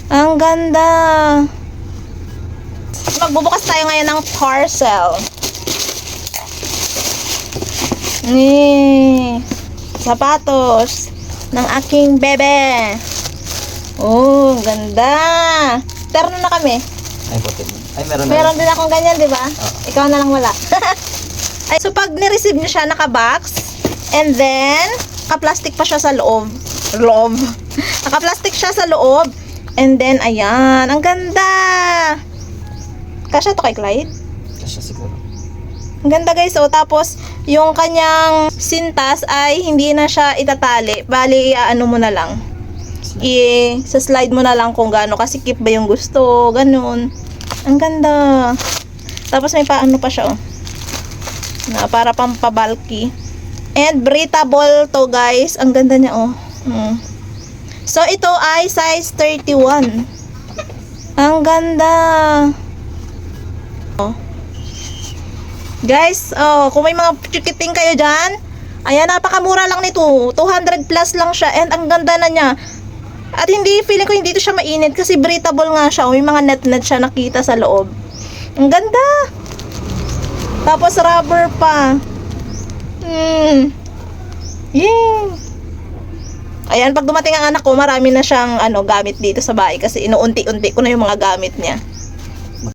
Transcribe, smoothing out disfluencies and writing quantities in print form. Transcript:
Ang ganda. Magbubukas tayo ngayon ng parcel. Ni sapatos ng aking bebe. Oh, ganda. Terno na kami. Ay, puti. Ay, meron na. Meron din akong ganyan, di ba? Ikaw na lang wala. Ay, so pag ni-receive nyo siya, naka-box, and then, naka-plastic pa siya sa loob. Naka-plastic siya sa loob, and then, ayan, ang ganda. Kasya to kay Clyde? Kasya siguro. Ang ganda guys, oh. Tapos, yung kanyang sintas ay hindi na siya itatali. Bali, ano mo na lang. Sa slide mo na lang kung gaano kasikip ba yung gusto, ganun. Ang ganda. Tapos may paano pa siya, oh. Na para pampabalky. And breathable to, guys. Ang ganda niya, oh. So, ito ay size 31. Ang ganda. Oh. Guys, oh, kung may mga chikiting kayo dyan, ayan, napakamura lang nito. 200 plus lang siya. And ang ganda na niya. At hindi, feeling ko hindi ito siya mainit kasi breathable nga siya. May mga net-net siya nakita sa loob. Ang ganda. Tapos rubber pa. Yay. Ayan, pag dumating ang anak ko, marami na siyang gamit dito sa bahay kasi inuunti-unti ko na yung mga gamit niya.